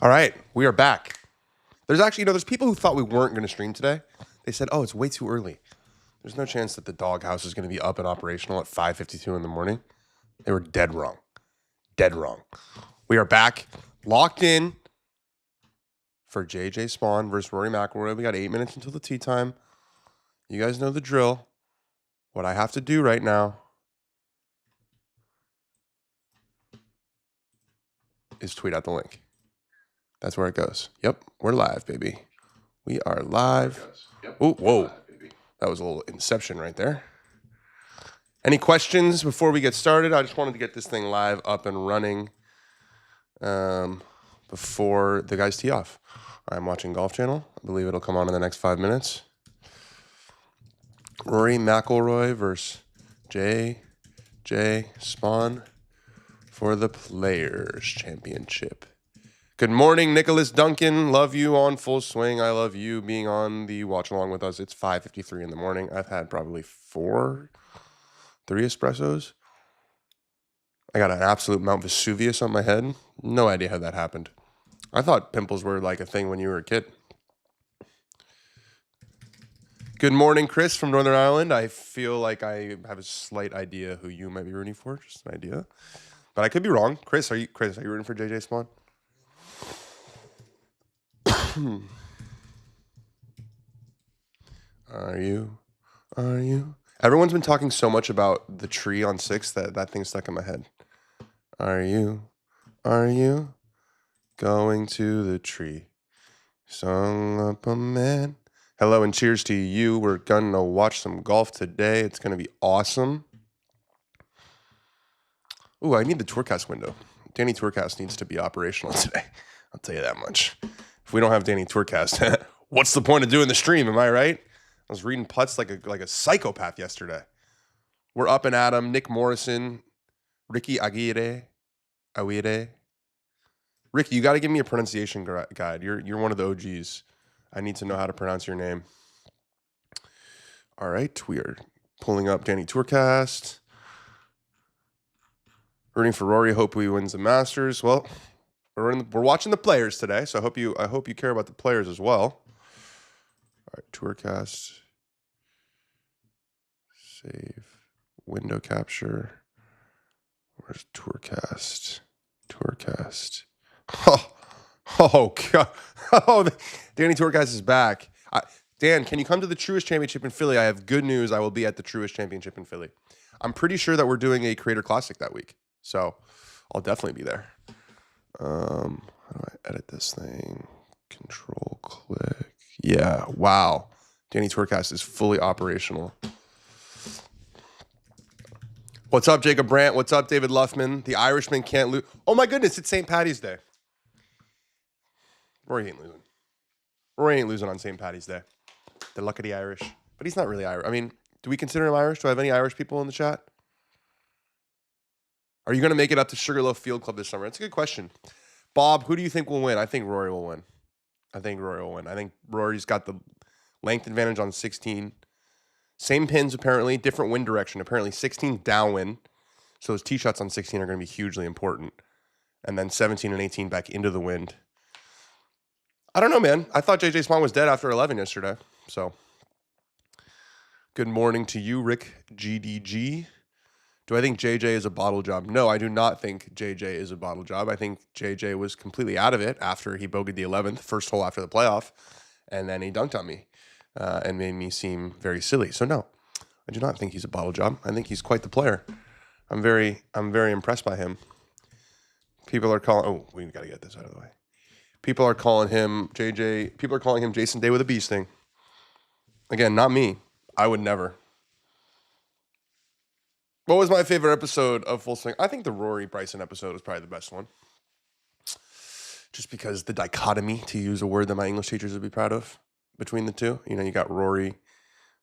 All right, we are back. There's actually, there's people who thought we weren't going to stream today. They said, "Oh, it's way too early. There's no chance that the doghouse is going to be up and operational at 5:52 in the morning." They were dead wrong. Dead wrong. We are back, locked in for JJ Spawn versus Rory McIlroy. We got 8 minutes until the tee time. You guys know the drill. What I have to do right now is tweet out the link. That's where it goes. Yep, we're live, baby. We are live. Oh, whoa. That was a little inception right there. Any questions before we get started? I just wanted to get this thing live, up and running before the guys tee off. I'm watching Golf Channel. I believe it'll come on in the next 5 minutes. Rory McIlroy versus JJ Spawn for the Players Championship. Good morning, Nicholas Duncan. Love you on Full Swing. I love you being on the watch along with us. It's 5:53 in the morning. I've had probably 3 espressos. I got an absolute Mount Vesuvius on my head. No idea how that happened. I thought pimples were like a thing when you were a kid. Good morning, Chris from Northern Ireland. I feel like I have a slight idea who you might be rooting for. Just an idea. But I could be wrong. Chris, are you rooting for JJ Spawn? Are you? Everyone's been talking so much about the tree on 6 that thing stuck in my head. Are you going to the tree? Sung up a man. Hello and cheers to you. We're gonna watch some golf today. It's gonna be awesome. Ooh, I need the Tourcast window. Danny Tourcast needs to be operational today. I'll tell you that much. If we don't have Danny Tourcast, what's the point of doing the stream? Am I right? I was reading putts like a psychopath yesterday. We're up and at 'em. Nick Morrison, Ricky Aguirre. Ricky, you got to give me a pronunciation guide. You're one of the OGs. I need to know how to pronounce your name. All right, we are pulling up Danny Tourcast. Rooting for Rory. Hope he wins the Masters. Well, we're watching the Players today, so I hope you care about the Players as well. All right, Tourcast. Save. Window capture. Where's Tourcast? Oh God. Oh, Danny Tourcast is back. Dan, can you come to the Truist Championship in Philly? I have good news. I will be at the Truist Championship in Philly. I'm pretty sure that we're doing a Creator Classic that week, so I'll definitely be there. How do I edit this thing? Control click. Yeah. Wow. Danny Tourcast is fully operational. What's up, Jacob Brandt? What's up, David Luffman? The Irishman can't lose. Oh my goodness, it's St. Paddy's Day. Rory ain't losing on St. Paddy's Day. The luck of the Irish. But he's not really Irish. I mean, do we consider him Irish? Do I have any Irish people in the chat? Are you going to make it up to Sugarloaf Field Club this summer? That's a good question. Bob, who do you think will win? I think Rory will win. I think Rory's got the length advantage on 16. Same pins, apparently. Different wind direction. Apparently 16 downwind. So his tee shots on 16 are going to be hugely important. And then 17 and 18 back into the wind. I don't know, man. I thought JJ Spawn was dead after 11 yesterday. So, good morning to you, Rick GDG. Do I think JJ is a bottle job? No, I do not think JJ is a bottle job. I think JJ was completely out of it after he bogeyed the 11th, first hole after the playoff, and then he dunked on me and made me seem very silly. So no, I do not think he's a bottle job. I think he's quite the player. I'm very impressed by him. People are calling. Oh, we got to get this out of the way. People are calling him JJ. People are calling him Jason Day with a bee sting. Again, not me. I would never. What was my favorite episode of Full Swing? I think the Rory Bryson episode was probably the best one. Just because the dichotomy, to use a word that my English teachers would be proud of, between the two. You know, you got Rory,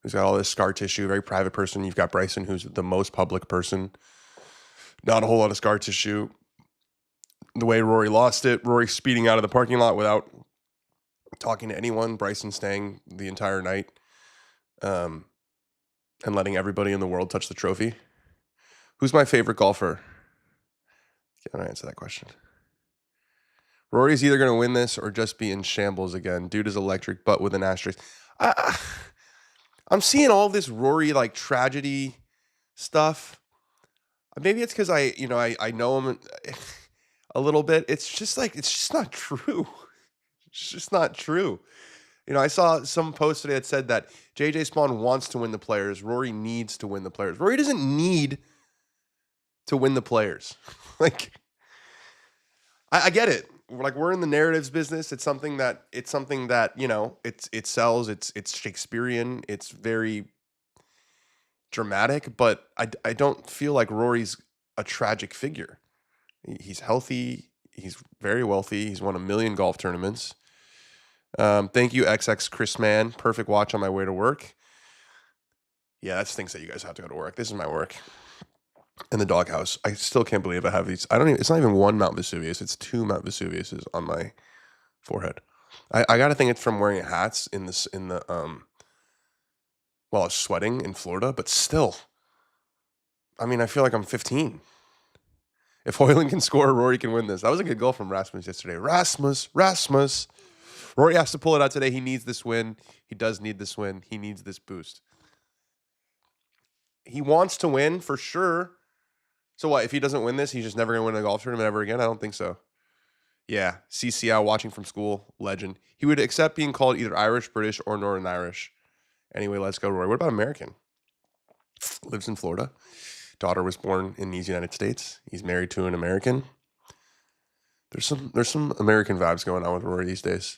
who's got all this scar tissue, very private person. You've got Bryson, who's the most public person. Not a whole lot of scar tissue. The way Rory lost it, Rory speeding out of the parking lot without talking to anyone, Bryson staying the entire night, and letting everybody in the world touch the trophy. Who's my favorite golfer? Can I answer that question? Rory's either going to win this or just be in shambles again. Dude is electric, but with an asterisk. I'm seeing all this Rory like tragedy stuff. Maybe it's because I know him a little bit. It's just not true. It's just not true. I saw some post today that said that JJ Spawn wants to win the Players. Rory needs to win the Players. Rory doesn't need to win the Players. I get it. We're in the narratives business. It's something that it sells. It's Shakespearean. It's very dramatic, but I don't feel like Rory's a tragic figure. He's healthy. He's very wealthy. He's won 1 million golf tournaments. Thank you, XX Chris Man. Perfect watch on my way to work. Yeah, that stinks that you guys have to go to work. This is my work. In the doghouse. I still can't believe I have these. It's not even one Mount Vesuvius. It's 2 Mount Vesuviuses on my forehead. I gotta think it's from wearing hats while I was sweating in Florida, but still. I feel like I'm 15. If Hoyland can score, Rory can win this. That was a good goal from Rasmus yesterday. Rasmus. Rory has to pull it out today. He needs this win. He does need this win. He needs this boost. He wants to win for sure. So what, if he doesn't win this, he's just never going to win a golf tournament ever again? I don't think so. Yeah, CCI watching from school, legend. He would accept being called either Irish, British, or Northern Irish. Anyway, let's go, Rory. What about American? Lives in Florida. Daughter was born in these United States. He's married to an American. There's some American vibes going on with Rory these days.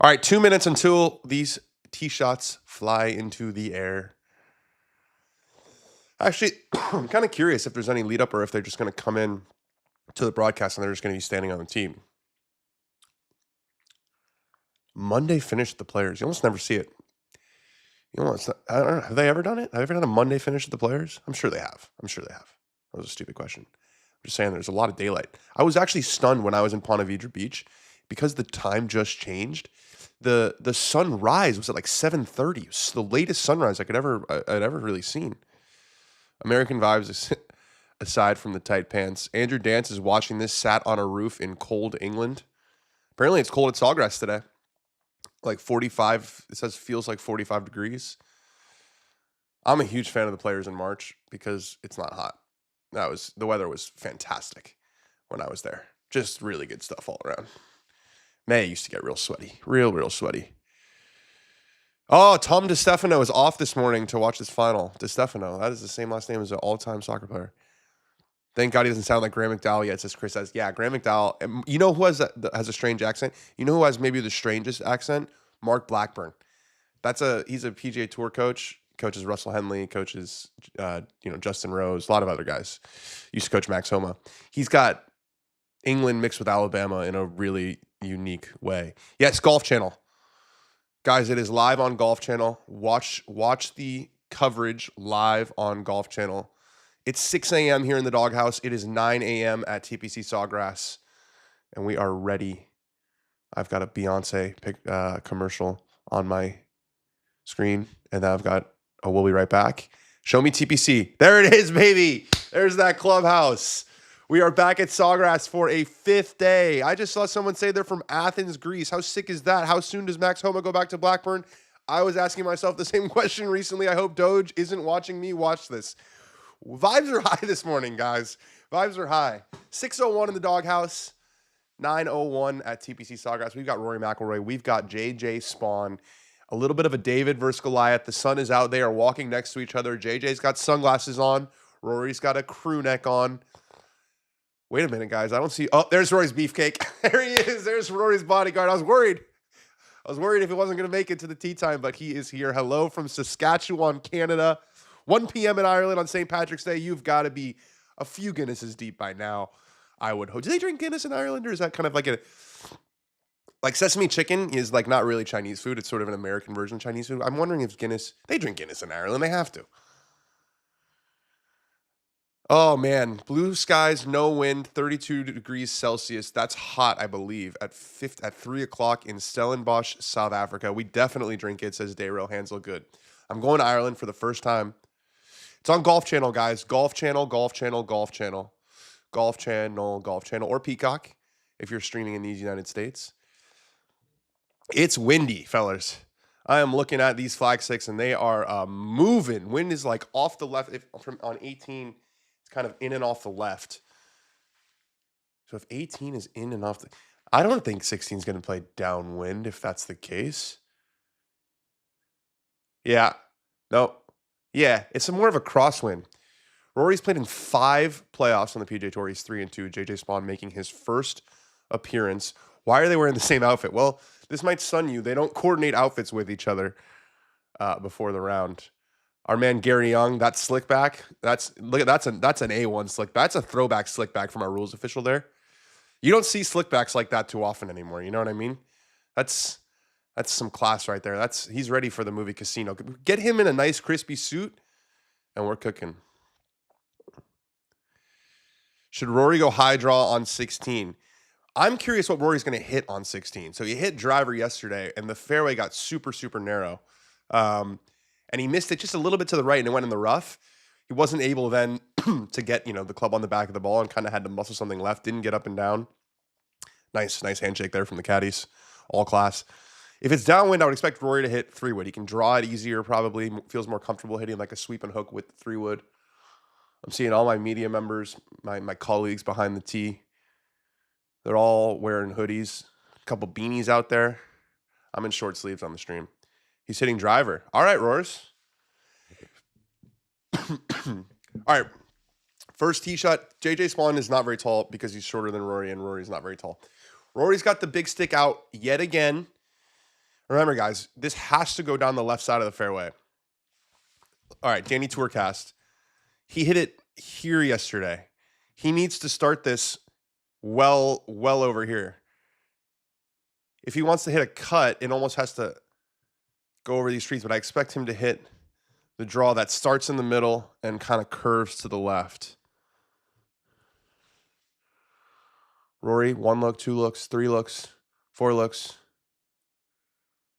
All right, 2 minutes until these tee shots fly into the air. Actually, I'm kind of curious if there's any lead up or if they're just going to come in to the broadcast and they're just going to be standing on the team. Monday finish at the Players. You almost never see it. I don't know. Have they ever done it? Have they ever done a Monday finish at the Players? I'm sure they have. That was a stupid question. I'm just saying there's a lot of daylight. I was actually stunned when I was in Ponte Vedra Beach because the time just changed. The sunrise was at like 7:30. It was the latest sunrise I'd ever really seen. American vibes aside from the tight pants. Andrew Dance is watching this, sat on a roof in cold England. Apparently it's cold at Sawgrass today. Like 45, it says feels like 45 degrees. I'm a huge fan of the Players in March because it's not hot. The weather was fantastic when I was there. Just really good stuff all around. May used to get real sweaty. Real sweaty. Oh, Tom DeStefano is off this morning to watch this final. DeStefano, that is the same last name as an all-time soccer player. Thank God he doesn't sound like Graham McDowell yet, says Chris. Yeah, Graham McDowell. You know who has a strange accent? You know who has maybe the strangest accent? Mark Blackburn. He's a PGA Tour coach. Coaches Russell Henley, coaches Justin Rose, a lot of other guys. Used to coach Max Homa. He's got England mixed with Alabama in a really unique way. Yes, Golf Channel. Guys, it is live on Golf Channel. Watch the coverage live on Golf Channel. It's 6 a.m. here in the doghouse. It is 9 a.m. at TPC Sawgrass. And we are ready. I've got a Beyonce commercial on my screen. And then I've got a we'll be right back. Show me TPC. There it is, baby. There's that clubhouse. We are back at Sawgrass for a 5th day. I just saw someone say they're from Athens, Greece. How sick is that? How soon does Max Homa go back to Blackburn? I was asking myself the same question recently. I hope Doge isn't watching me watch this. Vibes are high this morning, guys. Vibes are high. 6:01 in the doghouse. 9:01 at TPC Sawgrass. We've got Rory McIlroy. We've got JJ Spawn. A little bit of a David versus Goliath. The sun is out. They are walking next to each other. JJ's got sunglasses on. Rory's got a crew neck on. Wait a minute, guys. I don't see... Oh, there's Rory's beefcake. There he is. There's Rory's bodyguard. I was worried if he wasn't going to make it to the tea time, but he is here. Hello from Saskatchewan, Canada. 1 p.m. in Ireland on St. Patrick's Day. You've got to be a few Guinnesses deep by now, I would hope. Do they drink Guinness in Ireland, or is that kind of like like sesame chicken is like not really Chinese food. It's sort of an American version of Chinese food. I'm wondering if they drink Guinness in Ireland. They have to. Oh, man. Blue skies, no wind, 32 degrees Celsius. That's hot, I believe, at 3 o'clock in Stellenbosch, South Africa. We definitely drink it, says Daryl Hansel. Good. I'm going to Ireland for the first time. It's on Golf Channel, guys. Golf Channel, Golf Channel, Golf Channel. Golf Channel, Golf Channel, or Peacock. if you're streaming in these United States. It's windy, fellas. I am looking at these flag sticks, and they are moving. Wind is like off the left. If from on 18, it's kind of in and off the left. So if 18 is in and off the, I don't think 16 is going to play downwind if that's the case. Yeah. No. Yeah, it's more of a crosswind. Rory's played in 5 playoffs on the PGA Tour. He's 3-2. JJ Spawn making his first appearance. Why are they wearing the same outfit? Well, this might stun you. They don't coordinate outfits with each other before the round. Our man Gary Young, that slick back. That's an A1 slick back. That's a throwback slick back from our rules official there. You don't see slick backs like that too often anymore. You know what I mean? That's some class right there. He's ready for the movie Casino. Get him in a nice crispy suit, and we're cooking. Should Rory go high draw on 16? I'm curious what Rory's going to hit on 16. So he hit driver yesterday, and the fairway got super, super narrow. And he missed it just a little bit to the right, and it went in the rough. He wasn't able then to get, the club on the back of the ball and kind of had to muscle something left. Didn't get up and down. Nice handshake there from the caddies. All class. If it's downwind, I would expect Rory to hit 3-wood. He can draw it easier, probably. Feels more comfortable hitting like a sweep and hook with 3-wood. I'm seeing all my media members, my colleagues behind the tee. They're all wearing hoodies. A couple beanies out there. I'm in short sleeves on the stream. He's hitting driver. All right, Roars. All right. First tee shot. JJ Spawn is not very tall because he's shorter than Rory, and Rory's not very tall. Rory's got the big stick out yet again. Remember, guys, this has to go down the left side of the fairway. All right, Danny Tourcast. He hit it here yesterday. He needs to start this well over here. If he wants to hit a cut, it almost has to go over these trees, but I expect him to hit the draw that starts in the middle and kind of curves to the left. Rory, 1 look, 2 looks, 3 looks, 4 looks.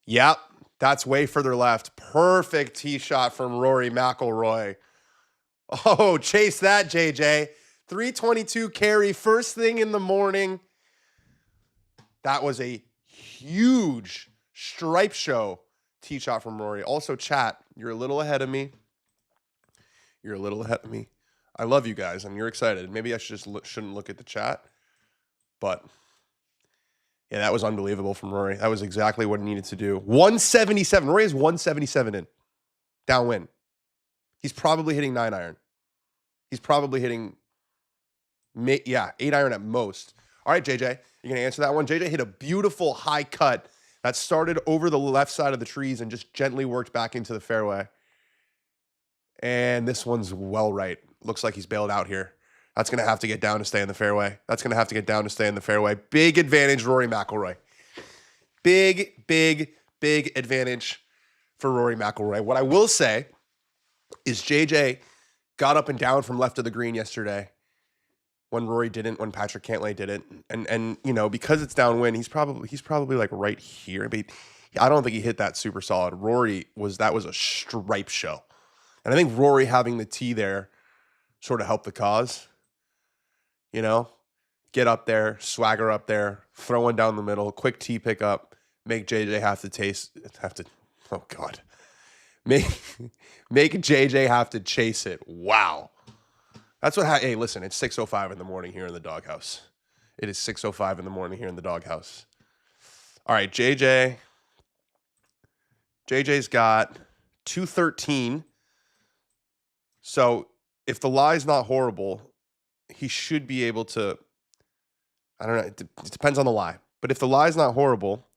Yep, that's way further left. Perfect tee shot from Rory McIlroy. Oh, chase that, JJ. 322 carry, first thing in the morning. That was a huge stripe show tee shot from Rory. Also, chat, you're a little ahead of me. I love you guys, and you're excited. Maybe I shouldn't look at the chat, but yeah, that was unbelievable from Rory. That was exactly what he needed to do. 177. Rory is 177 in. Downwind. He's probably hitting 9-iron. He's probably hitting, 8-iron at most. All right, JJ, you're going to answer that one? JJ hit a beautiful high cut that started over the left side of the trees and just gently worked back into the fairway. And this one's well right. Looks like he's bailed out here. That's going to have to get down to stay in the fairway. Big advantage, Rory McIlroy. Big advantage for Rory McIlroy. What I will say is JJ got up and down from left of the green yesterday when Rory didn't, when Patrick Cantlay didn't. And because it's downwind, he's probably like right here. But I don't think he hit that super solid. That was a stripe show. And I think Rory having the tee there sort of helped the cause. Get up there, swagger up there, throw one down the middle, quick tee pickup, make JJ make JJ have to chase it. Wow. That's what, hey, listen, it's 6:05 in the morning here in the doghouse. It is 6:05 in the morning here in the doghouse. All right, JJ's got 213. So if the lie's not horrible, he should be able to, I don't know, it depends on the lie. But if the lie's not horrible,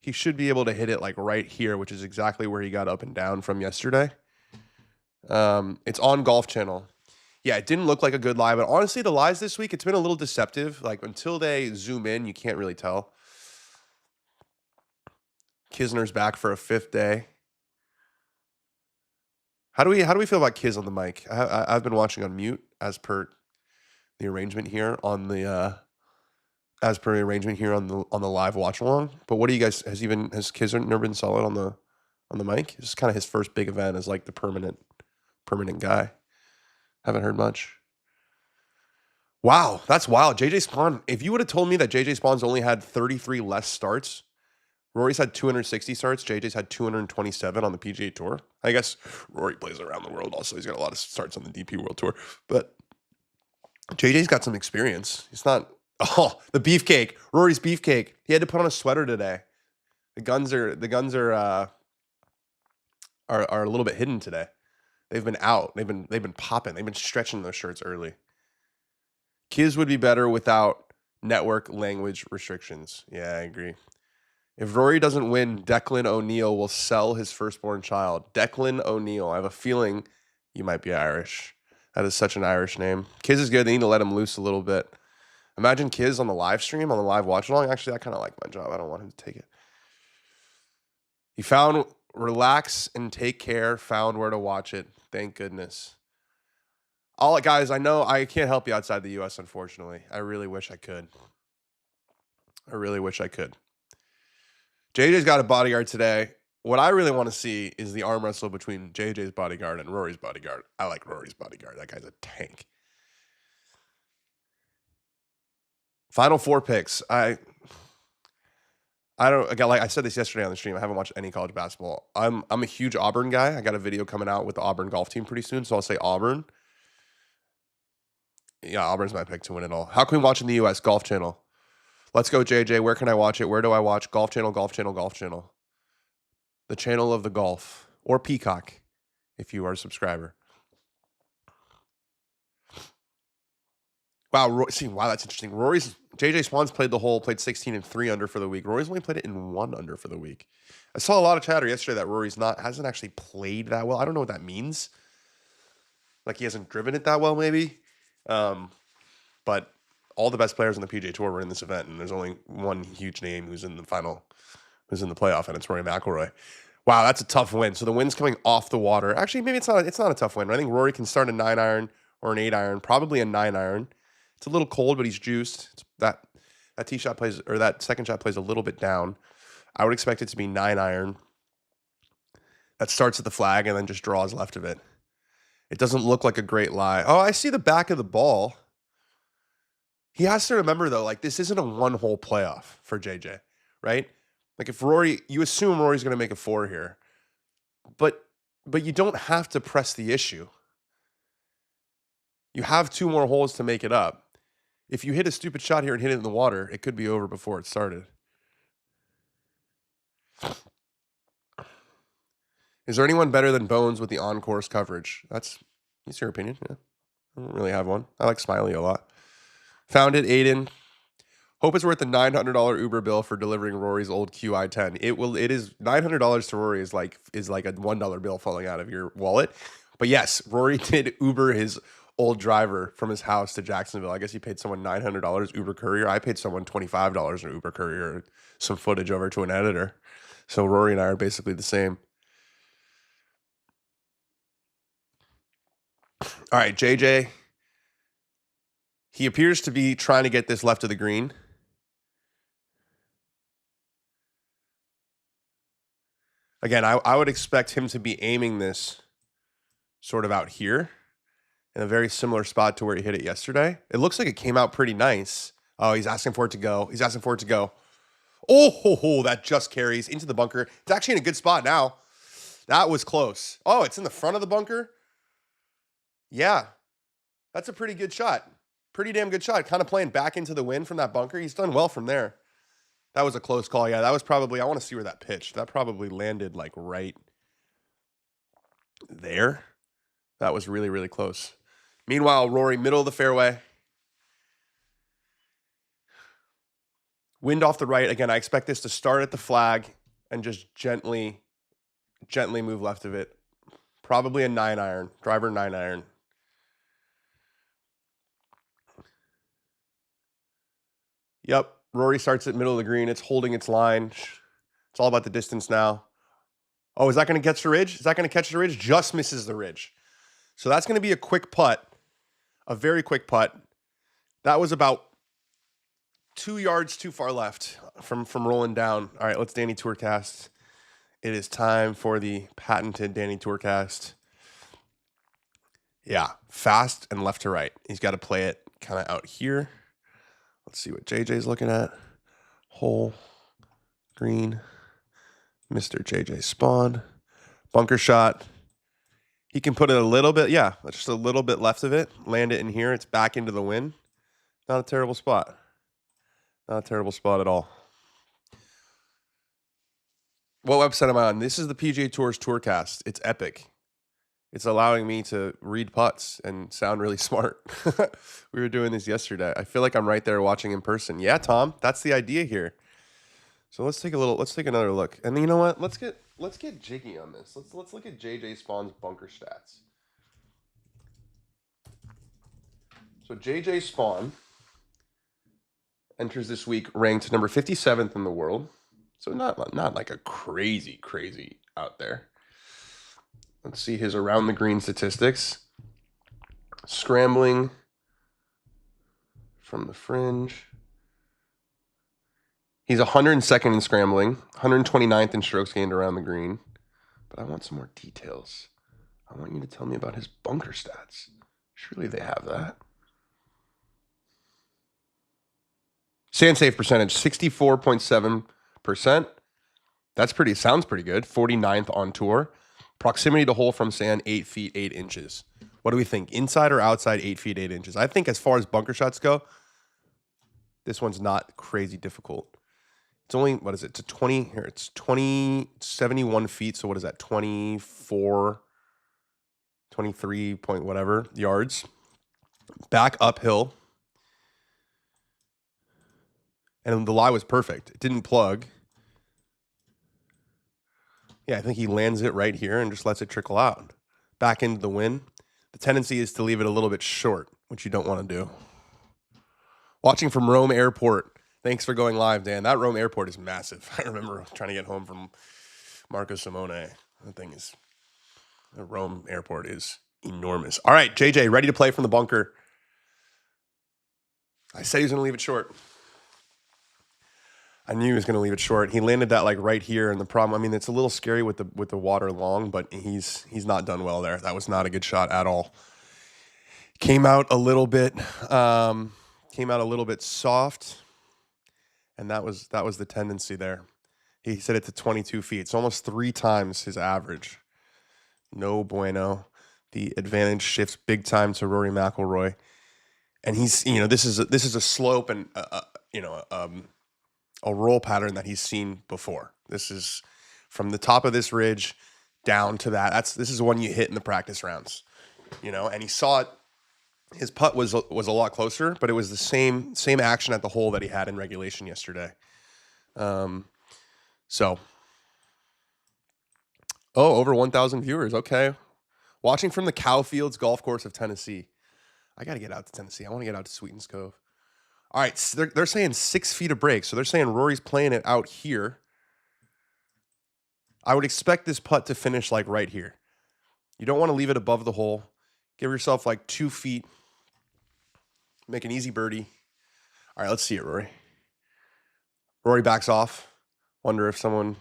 he should be able to hit it like right here, which is exactly where he got up and down from yesterday. It's on Golf Channel. Yeah, it didn't look like a good lie, but honestly, the lies this week, it's been a little deceptive. Like until they zoom in, you can't really tell. Kisner's back for a 5th day. How do we feel about Kiz on the mic? I've been watching on mute as per the arrangement here on the live watch along. But what do you guys, has Kisner been solid on the mic? This is kind of his first big event as like the permanent guy. Haven't heard much. Wow, that's wild. JJ Spawn, if you would have told me that JJ Spawn's only had 33 less starts, Rory's had 260 starts, JJ's had 227 on the PGA Tour. I guess Rory plays around the world also. He's got a lot of starts on the DP World Tour. But JJ's got some experience. He's not... Oh, the beefcake. Rory's beefcake. He had to put on a sweater today. The guns are a little bit hidden today. They've been out. They've been popping. They've been stretching those shirts early. Kids would be better without network language restrictions. Yeah, I agree. If Rory doesn't win, Declan O'Neill will sell his firstborn child. Declan O'Neill. I have a feeling you might be Irish. That is such an Irish name. Kiz is good. They need to let him loose a little bit. Imagine Kiz on the live stream, on the live watch along. Actually, I kind of like my job. I don't want him to take it. He found relax and take care, found where to watch it. Thank goodness. All guys, I know I can't help you outside the US, unfortunately. I really wish I could. JJ's got a bodyguard today. What I really want to see is the arm wrestle between JJ's bodyguard and Rory's bodyguard. I like Rory's bodyguard. That guy's a tank. Final 4 picks. I don't, again, like I said this yesterday on the stream, I haven't watched any college basketball. I'm a huge Auburn guy. I got a video coming out with the Auburn golf team pretty soon, so I'll say Auburn. Yeah, Auburn's my pick to win it all. How can we watch in the US? Golf Channel. Let's go, JJ. Where can I watch it? Where do I watch? Golf Channel, Golf Channel, Golf Channel. The channel of the golf. Or Peacock, if you are a subscriber. Wow, wow, that's interesting. JJ Swan's played 16 and 3 under for the week. Rory's only played it in 1 under for the week. I saw a lot of chatter yesterday that Rory's hasn't actually played that well. I don't know what that means. Like he hasn't driven it that well, maybe. But all the best players on the PGA Tour were in this event, and there's only one huge name who's in the playoff, and it's Rory McIlroy. Wow, that's a tough win. So the wind's coming off the water. Actually, maybe it's not a tough win. I think Rory can start a 9-iron or an 8-iron, probably a 9-iron. It's a little cold, but he's juiced. That tee shot plays, or that second shot plays a little bit down. I would expect it to be 9-iron. That starts at the flag and then just draws left of it. It doesn't look like a great lie. Oh, I see the back of the ball. He has to remember, though, like this isn't a 1-hole playoff for JJ, right? Like if Rory, you assume Rory's going to make a 4 here, but you don't have to press the issue. You have 2 more holes to make it up. If you hit a stupid shot here and hit it in the water, it could be over before it started. Is there anyone better than Bones with the on-course coverage? That's your opinion. Yeah, I don't really have one. I like Smiley a lot. Found it, Aiden. Hope it's worth the $900 Uber bill for delivering Rory's old QI10. It is $900 to Rory is like a $1 bill falling out of your wallet. But yes, Rory did Uber his old driver from his house to Jacksonville. I guess he paid someone $900 Uber courier. I paid someone $25 an Uber courier, some footage over to an editor. So Rory and I are basically the same. All right, JJ. He appears to be trying to get this left of the green. Again, I would expect him to be aiming this sort of out here in a very similar spot to where he hit it yesterday. It looks like it came out pretty nice. Oh, he's asking for it to go. Oh, that just carries into the bunker. It's actually in a good spot now. That was close. Oh, it's in the front of the bunker? Yeah, that's a pretty good shot. Pretty damn good shot. Kind of playing back into the wind from that bunker. He's done well from there. That was a close call. Yeah, that was probably, I want to see where that pitched. That probably landed like right there. That was really, really close. Meanwhile, Rory, middle of the fairway. Wind off the right. Again, I expect this to start at the flag and just gently move left of it. Probably a 9-iron. Driver 9-iron. Yep. Rory starts at middle of the green. It's holding its line. It's all about the distance now. Oh, is that going to catch the ridge? Just misses the ridge. So that's going to be a quick putt. A very quick putt. That was about 2 yards too far left from rolling down. All right, let's Danny Tourcast. It is time for the patented Danny Tourcast. Yeah, fast and left to right. He's got to play it kind of out here. Let's see what JJ's looking at. Hole, green, Mr. JJ Spawn, bunker shot. He can put it a little bit, yeah, just a little bit left of it, land it in here. It's back into the wind. Not a terrible spot. Not a terrible spot at all. What website am I on? This is the PGA Tour's Tourcast. It's epic. It's allowing me to read putts and sound really smart. We were doing this yesterday. I feel like I'm right there watching in person. Yeah, Tom, that's the idea here. So let's take another look. And you know what? Let's get jiggy on this. Let's look at JJ Spawn's bunker stats. So JJ Spawn enters this week ranked number 57th in the world. So not like a crazy out there. Let's see his around the green statistics. Scrambling from the fringe. He's 102nd in scrambling, 129th in strokes gained around the green. But I want some more details. I want you to tell me about his bunker stats. Surely they have that. Sand safe percentage, 64.7%. Sounds pretty good. 49th on tour. Proximity to hole from sand, 8 feet, 8 inches. What do we think? Inside or outside 8 feet, 8 inches? I think as far as bunker shots go, this one's not crazy difficult. It's only, what is it? It's 71 feet. So what is that? 23 point whatever yards. Back uphill. And the lie was perfect. It didn't plug. Yeah, I think he lands it right here and just lets it trickle out. Back into the wind. The tendency is to leave it a little bit short, which you don't want to do. Watching from Rome Airport. Thanks for going live, Dan. That Rome Airport is massive. I remember trying to get home from Marco Simone. The Rome Airport is enormous. All right, JJ, ready to play from the bunker. I said he was going to leave it short. I knew he was going to leave it short. He landed that like right here, and the problem, I mean, it's a little scary with the water long, but he's not done well there. That was not a good shot at all. Came out a little bit soft, and that was the tendency there. He set it to 22 feet. It's almost 3 times his average. No bueno. The advantage shifts big time to Rory McIlroy, and he's this is a slope and a roll pattern that he's seen before. This is from the top of this ridge down to that. This is one you hit in the practice rounds, and he saw it. His putt was a lot closer, but it was the same action at the hole that he had in regulation yesterday. Over 1,000 viewers. Okay. Watching from the Cowfields Golf Course of Tennessee. I got to get out to Tennessee. I want to get out to Sweetens Cove. All right, so they're saying 6 feet of break. So they're saying Rory's playing it out here. I would expect this putt to finish like right here. You don't want to leave it above the hole. Give yourself like 2 feet. Make an easy birdie. All right, let's see it, Rory. Rory backs off. Wonder if someone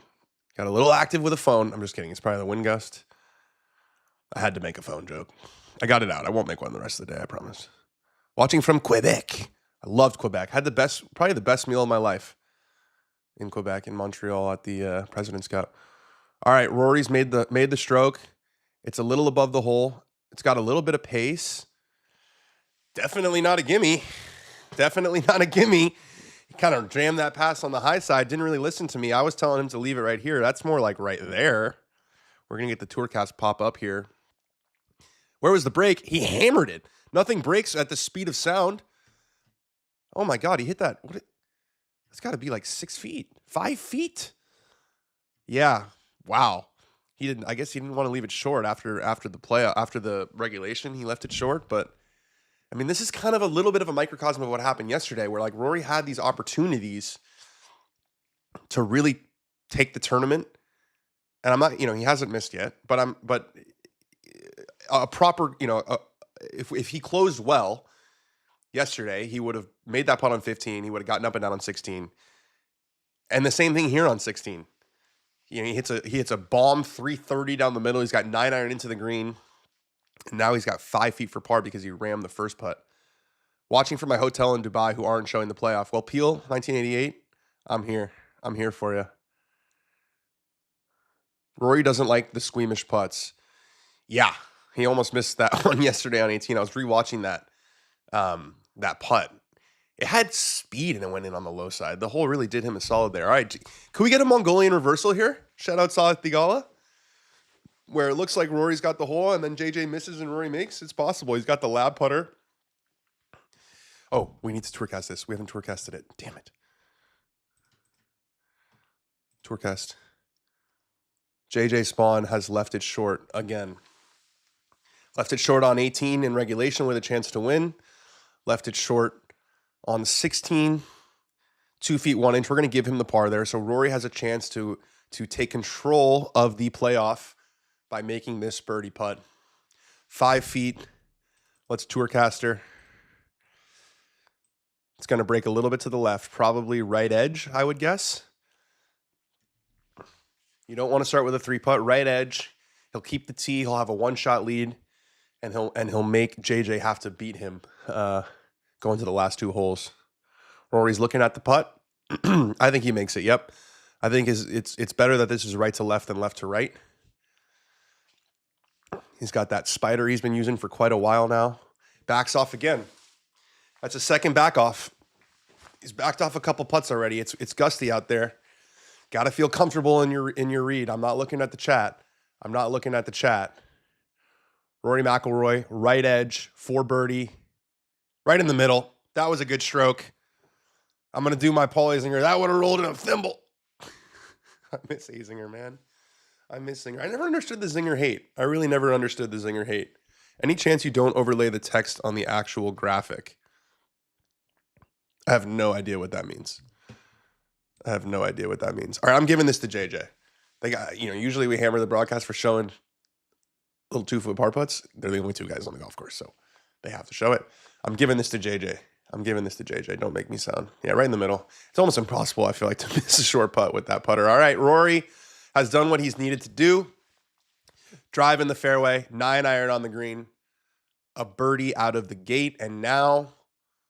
got a little active with a phone. I'm just kidding. It's probably the wind gust. I had to make a phone joke. I got it out. I won't make one the rest of the day, I promise. Watching from Quebec. I loved Quebec. Had probably the best meal of my life in Quebec, in Montreal at the President's Cup. All right, Rory's made the stroke. It's a little above the hole. It's got a little bit of pace. Definitely not a gimme. Definitely not a gimme. He kind of jammed that pass on the high side. Didn't really listen to me. I was telling him to leave it right here. That's more like right there. We're going to get the Tourcast pop up here. Where was the break? He hammered it. Nothing breaks at the speed of sound. Oh my God, he hit that. It's got to be like 6 feet, 5 feet. Yeah. Wow. I guess he didn't want to leave it short after the regulation. He left it short, but I mean, this is kind of a little bit of a microcosm of what happened yesterday, where like Rory had these opportunities to really take the tournament, and I'm not, he hasn't missed yet, but a proper, if he closed well yesterday, he would have made that putt on 15. He would have gotten up and down on 16, and the same thing here on 16. He hits a bomb 330 down the middle. He's got 9 iron into the green. And now he's got 5 feet for par because he rammed the first putt. Watching from my hotel in Dubai who aren't showing the playoff. Well, Peel, 1988, I'm here. I'm here for you. Rory doesn't like the squeamish putts. Yeah, he almost missed that one yesterday on 18. I was rewatching that putt. It had speed and it went in on the low side. The hole really did him a solid there. All right, can we get a Mongolian reversal here? Shout out Salah Thigala, where it looks like Rory's got the hole and then JJ misses and Rory makes. It's possible. He's got the lab putter. Oh, we need to tourcast this. We haven't tourcasted it. Damn it. Tourcast. JJ Spawn has left it short again. Left it short on 18 in regulation with a chance to win. Left it short on 16, 2 feet 1 inch. We're going to give him the par there. So Rory has a chance to take control of the playoff by making this birdie putt. 5 feet. Let's tourcaster. It's going to break a little bit to the left, probably right edge, I would guess. You don't want to start with a 3-putt, right edge. He'll keep the tee. He'll have a 1-shot lead, and he'll make JJ have to beat him going to the last 2 holes. Rory's looking at the putt. I think he makes it. Yep. I think it's better that this is right to left than left to right. He's got that spider he's been using for quite a while now. Backs off again. That's a second back off. He's backed off a couple putts already. It's gusty out there. Got to feel comfortable in your read. I'm not looking at the chat. Rory McIlroy, right edge, for birdie, right in the middle. That was a good stroke. I'm going to do my Paul Azinger. That would have rolled in a thimble. I miss Azinger, man. I miss Zinger. I never understood the Zinger hate. I really never understood the Zinger hate. Any chance you don't overlay the text on the actual graphic? I have no idea what that means. All right, I'm giving this to JJ. They got, usually we hammer the broadcast for showing little 2-foot par putts. They're the only 2 guys on the golf course, so they have to show it. I'm giving this to JJ. Don't make me sound. Yeah, right in the middle. It's almost impossible, I feel like, to miss a short putt with that putter. All right, Rory has done what he's needed to do. Drive in the fairway, 9-iron on the green, a birdie out of the gate, and now,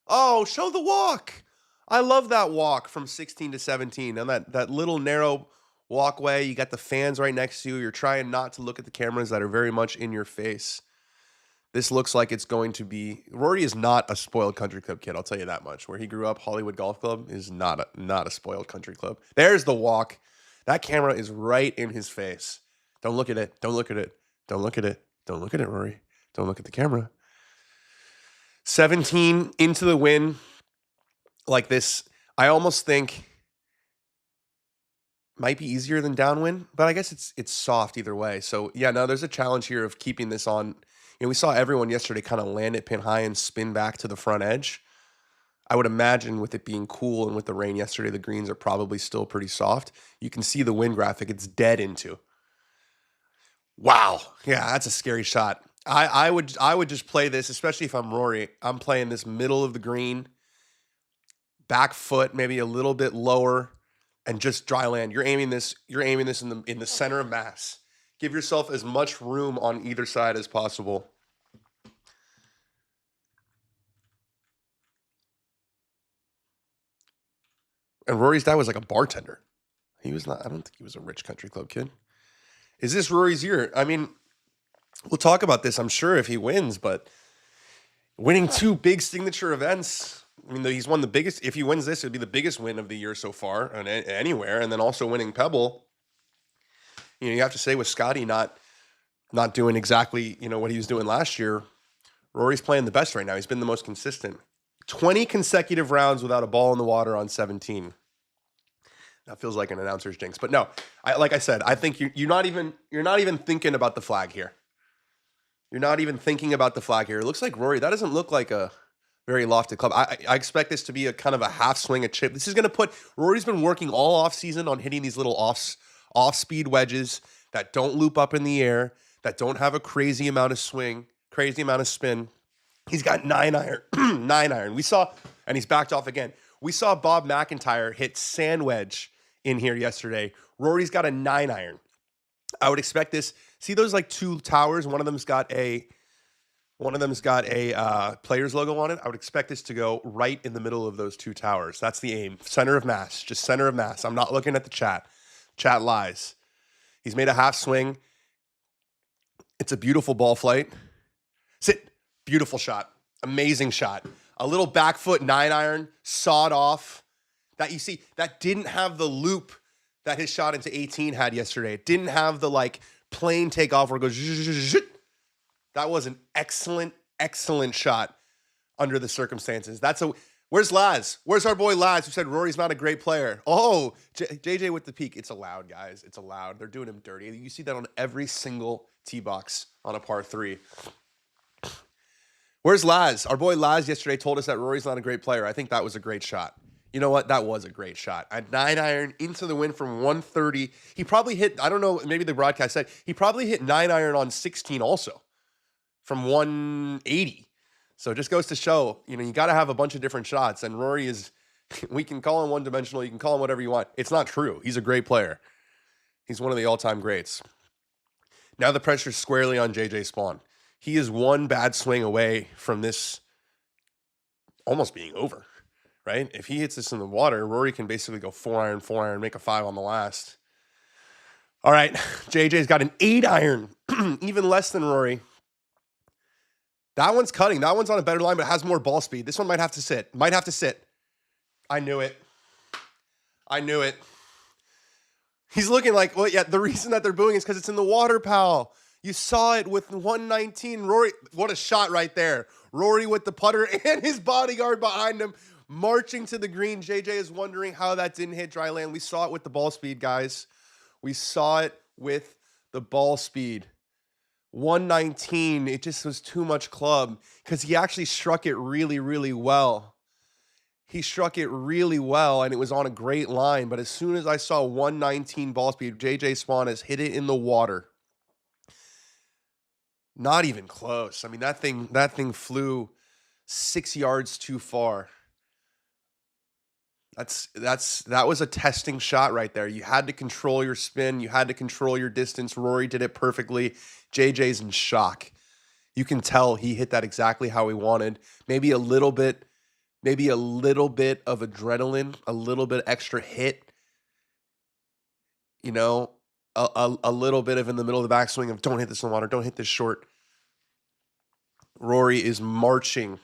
show the walk. I love that walk from 16 to 17. And that little narrow walkway, you got the fans right next to you. You're trying not to look at the cameras that are very much in your face. This looks like it's going to be... Rory is not a spoiled country club kid, I'll tell you that much. Where he grew up, Hollywood Golf Club, is not a spoiled country club. There's the walk. That camera is right in his face. Don't look at it. Don't look at it, Rory. Don't look at the camera. 17 into the win. Like this, I almost think might be easier than downwind, but I guess it's soft either way. So yeah, no, there's a challenge here of keeping this on. We saw everyone yesterday kind of land it pin high and spin back to the front edge. I would imagine with it being cool and with the rain yesterday, the greens are probably still pretty soft. You can see the wind graphic; it's dead into. Wow, yeah, that's a scary shot. I would just play this, especially if I'm Rory. I'm playing this middle of the green. Back foot, maybe a little bit lower, and just dry land. You're aiming this in the center of mass. Give yourself as much room on either side as possible. And Rory's dad was like a bartender. He was not. I don't think he was a rich country club kid. Is this Rory's year? I mean, we'll talk about this, I'm sure, if he wins. But winning 2 big signature events. I mean, he's won the biggest. If he wins this, it would be the biggest win of the year so far, and anywhere. And then also winning Pebble. You have to say with Scotty not doing exactly what he was doing last year. Rory's playing the best right now. He's been the most consistent. 20 consecutive rounds without a ball in the water on 17. That feels like an announcer's jinx, but no. Like I said, I think you're not even thinking about the flag here. You're not even thinking about the flag here. It looks like Rory. That doesn't look like a very lofted club. I expect this to be a kind of a half swing, a chip. This is going to put... Rory's been working all off season on hitting these little off-speed wedges that don't loop up in the air, that don't have a crazy amount of swing, crazy amount of spin. He's got 9-iron. 9-iron. We saw... And he's backed off again. We saw Bob McIntyre hit sand wedge in here yesterday. Rory's got a 9-iron. I would expect this... See those like 2 towers? One of them's got a One of them's got a player's logo on it. I would expect this to go right in the middle of those two towers. That's the aim. Center of mass. Just center of mass. I'm not looking at the chat. Chat lies. He's made a half swing. It's a beautiful ball flight. Sit. Beautiful shot. Amazing shot. A little back foot 9-iron. Sawed off. That you see, that didn't have the loop that his shot into 18 had yesterday. It didn't have the like plane takeoff where it goes zzzz. That was an excellent, excellent shot under the circumstances. Where's Laz? Where's our boy Laz who said Rory's not a great player? Oh, JJ with the peak. It's allowed, guys. It's allowed. They're doing him dirty. You see that on every single tee box on a par 3. Where's Laz? Our boy Laz yesterday told us that Rory's not a great player. I think that was a great shot. You know what? That was a great shot. At 9-iron into the wind from 130. He probably hit, I don't know, maybe the broadcast said, he probably hit 9-iron on 16 also from 180. So it just goes to show, you got to have a bunch of different shots. And Rory is, we can call him one-dimensional. You can call him whatever you want. It's not true. He's a great player. He's one of the all-time greats. Now the pressure's squarely on JJ Spawn. He is one bad swing away from this almost being over, right? If he hits this in the water, Rory can basically go 4-iron, make a 5 on the last. All right, JJ's got an 8-iron, even less than Rory. That one's cutting. That one's on a better line, but it has more ball speed. This one might have to sit. I knew it. He's looking like, well, yeah, the reason that they're booing is because it's in the water, pal. You saw it with 119. Rory, what a shot right there. Rory with the putter and his bodyguard behind him marching to the green. JJ is wondering how that didn't hit dry land. We saw it with the ball speed, guys. We saw it with the ball speed. 119, it just was too much club because he actually struck it really, really well. He struck it really well, and it was on a great line. But as soon as I saw 119 ball speed, JJ Spawn has hit it in the water. Not even close. I mean, that thing flew 6 yards too far. That was a testing shot right there. You had to control your spin. You had to control your distance. Rory did it perfectly. JJ's in shock. You can tell he hit that exactly how he wanted. Maybe a little bit of adrenaline, a little bit extra hit. A little bit of in the middle of the backswing of don't hit this in the water, don't hit this short. Rory is marching.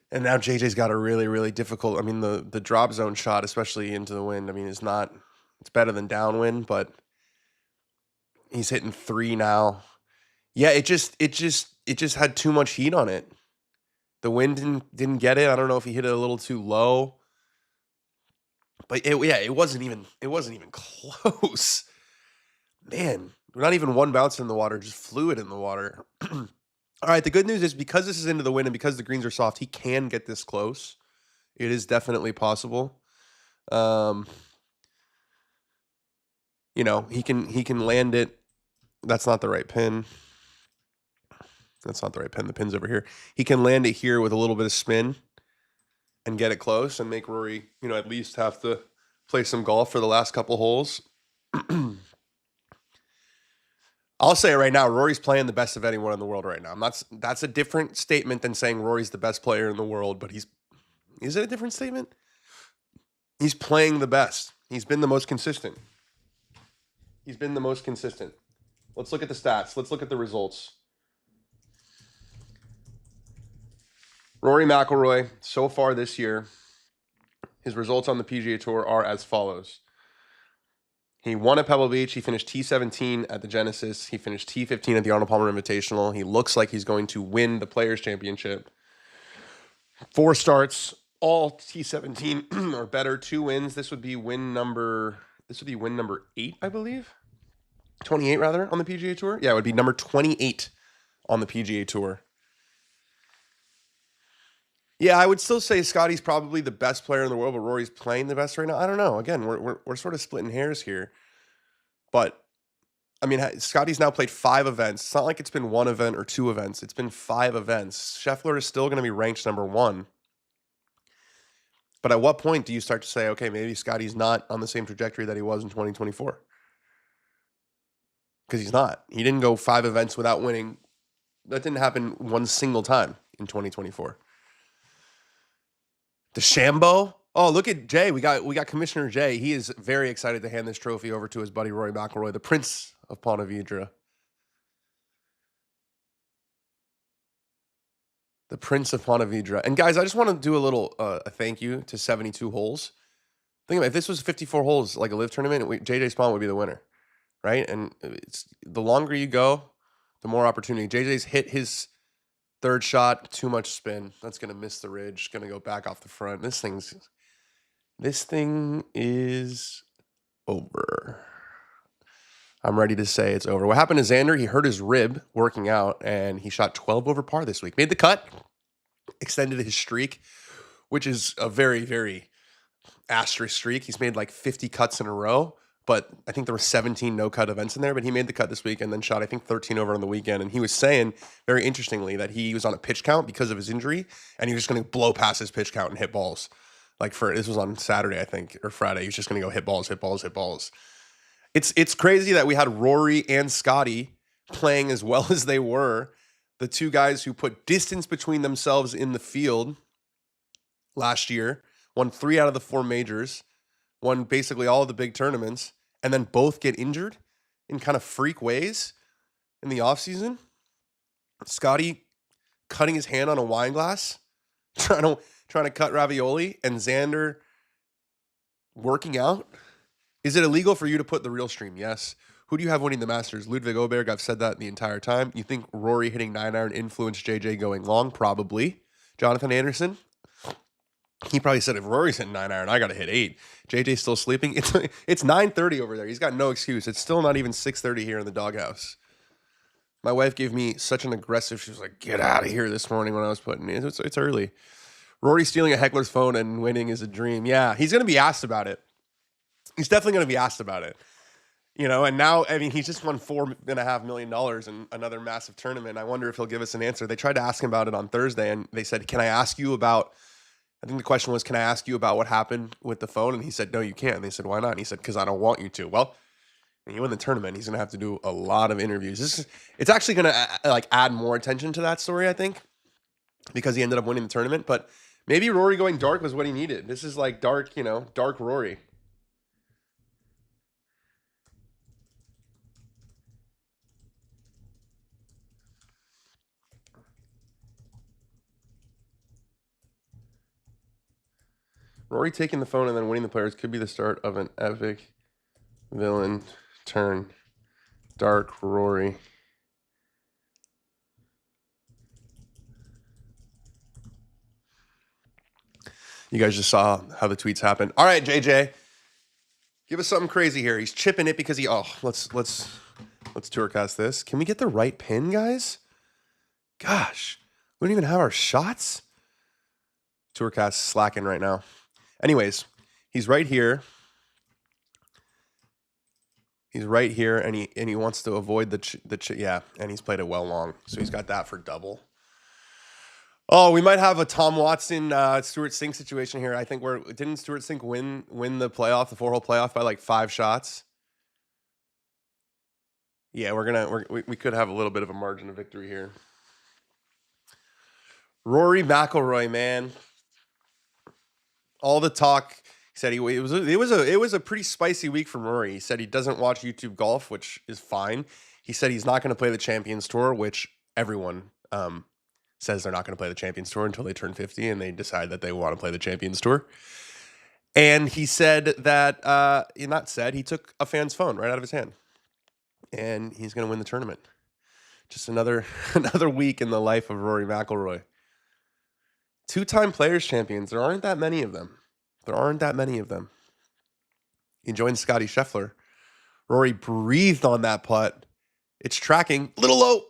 And now JJ's got a really, really difficult, I mean, the drop zone shot, especially into the wind, I mean, it's better than downwind, but he's hitting 3 now. Yeah, it just had too much heat on it. The wind didn't get it. I don't know if he hit it a little too low. But it wasn't even close. Man, not even one bounce in the water, just fluid in the water. All right, the good news is because this is into the wind and because the greens are soft, he can get this close. It is definitely possible. He can land it. That's not the right pin. The pin's over here. He can land it here with a little bit of spin and get it close and make Rory, at least have to play some golf for the last couple holes. I'll say it right now, Rory's playing the best of anyone in the world right now. That's a different statement than saying Rory's the best player in the world, but is it a different statement? He's playing the best. He's been the most consistent. Let's look at the stats. Let's look at the results. Rory McIlroy, so far this year, his results on the PGA Tour are as follows. He won at Pebble Beach. He finished T17 at the Genesis. He finished T15 at the Arnold Palmer Invitational. He looks like he's going to win the Players' Championship. 4 starts, all T17 or better. 2 wins. This would be win number 8, I believe. 28 rather on the PGA Tour. Yeah, it would be number 28 on the PGA Tour. Yeah, I would still say Scotty's probably the best player in the world, but Rory's playing the best right now. I don't know. Again, we're sort of splitting hairs here. But, I mean, Scotty's now played 5 events. It's not like it's been 1 event or 2 events. It's been 5 events. Scheffler is still going to be ranked number 1. But at what point do you start to say, okay, maybe Scotty's not on the same trajectory that he was in 2024? Because he's not. He didn't go 5 events without winning That didn't happen one single time in 2024. DeChambeau. Oh, look at Jay. We got Commissioner Jay. He is very excited to hand this trophy over to his buddy Rory McIlroy, the Prince of Ponte Vedra. The Prince of Ponte Vedra. And guys, I just want to do a little thank you to 72 holes. Think about it, if this was 54 holes like a live tournament, JJ Spawn would be the winner, right? And it's the longer you go, the more opportunity. JJ's hit his third shot, too much spin. That's gonna miss the ridge. Gonna go back off the front. This thing is over. I'm ready to say it's over. What happened to Xander? He hurt his rib working out, and he shot 12 over par this week. Made the cut, extended his streak, which is a very, very asterisk streak. He's made like 50 cuts in a row, but I think there were 17 no-cut events in there, but he made the cut this week and then shot, I think, 13 over on the weekend. And he was saying, very interestingly, that he was on a pitch count because of his injury, and he was just going to blow past his pitch count and hit balls. Like this was on Saturday, I think, or Friday. He was just going to go hit balls, hit balls, hit balls. It's crazy that we had Rory and Scotty playing as well as they were, the two guys who put distance between themselves in the field last year, won 3 out of the 4 majors, won basically all of the big tournaments, and then both get injured in kind of freak ways in the offseason. Scotty cutting his hand on a wine glass, trying to cut ravioli, and Xander working out. Is it illegal for you to put the real stream? Yes. Who do you have winning the Masters? Ludwig Oberg. I've said that the entire time. You think Rory hitting 9-iron influenced JJ going long? Probably. Jonathan Anderson. He probably said, if Rory's hitting 9-iron, I got to hit 8. JJ's still sleeping. It's 9:30 over there. He's got no excuse. It's still not even 6:30 here in the doghouse. My wife gave me such an aggressive, she was like, get out of here this morning when I was putting it. It's early. Rory stealing a heckler's phone and winning is a dream. Yeah, he's going to be asked about it. He's definitely going to be asked about it. You know, and now, I mean, he's just won $4.5 million in another massive tournament. I wonder if he'll give us an answer. They tried to ask him about it on Thursday, and they said, can I ask you about, I think the question was, can I ask you about what happened with the phone? And he said, no, you can't. And they said, why not? And he said, because I don't want you to. Well, when you win the tournament, he's going to have to do a lot of interviews. It's actually going to add more attention to that story, I think, because he ended up winning the tournament. But maybe Rory going dark was what he needed. This is like dark, dark Rory. Rory taking the phone and then winning the players could be the start of an epic villain turn. Dark Rory. You guys just saw how the tweets happened. All right, JJ. Give us something crazy here. He's chipping it because let's tourcast this. Can we get the right pin, guys? Gosh, we don't even have our shots. Tourcast slacking right now. Anyways, he's right here. He's right here, and he wants to avoid the and he's played it well long, so he's got that for double. Oh, we might have a Tom Watson, Stuart Sink situation here. I think didn't Stuart Sink win the playoff, the 4-hole playoff by like 5 shots? Yeah, we could have a little bit of a margin of victory here. Rory McIlroy, man. All the talk. He said it was a pretty spicy week from Rory. He said he doesn't watch YouTube golf, which is fine. He said he's not going to play the Champions Tour, which everyone says they're not going to play the Champions Tour until they turn 50 and they decide that they want to play the Champions Tour. And he said that he took a fan's phone right out of his hand, and he's going to win the tournament. Just another week in the life of Rory McIlroy. 2-time Players Champions. There aren't that many of them. He joined Scotty Scheffler. Rory breathed on that putt. It's tracking. Little low.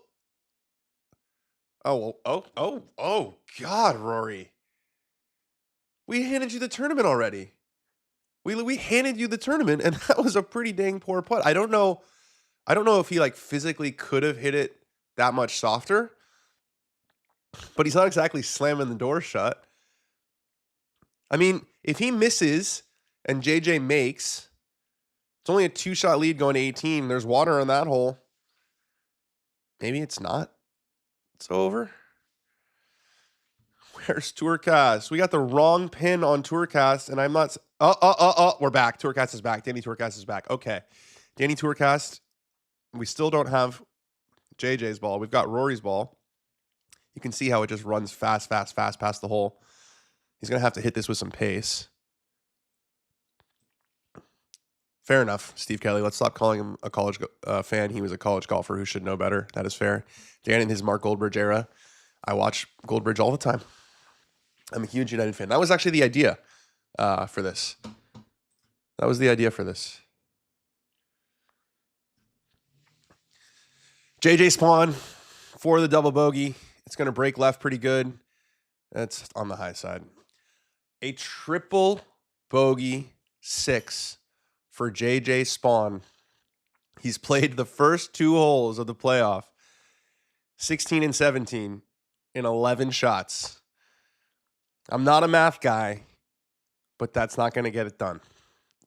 Oh, God, Rory. We handed you the tournament already. We handed you the tournament, and that was a pretty dang poor putt. I don't know if he physically could have hit it that much softer, but he's not exactly slamming the door shut. I mean, if he misses and JJ makes, it's only a 2-shot lead going to 18. There's water on that hole. Maybe it's not It's over. Where's Tourcast? We got the wrong pin on Tourcast, and I'm not. We're back. Tourcast is back. Danny Tourcast is back. Okay. Danny Tourcast. We still don't have JJ's ball. We've got Rory's ball. You can see how it just runs fast past the hole. He's going to have to hit this with some pace. Fair enough, Steve Kelly. Let's stop calling him a college fan. He was a college golfer who should know better. That is fair. Dan in his Mark Goldbridge era. I watch Goldbridge all the time. I'm a huge United fan. That was actually the idea for this. That was the idea for this. JJ Spawn for the double bogey. It's going to break left pretty good. That's on the high side. A triple bogey 6 for JJ Spawn. He's played the first 2 holes of the playoff, 16 and 17, in 11 shots. I'm not a math guy, but that's not going to get it done.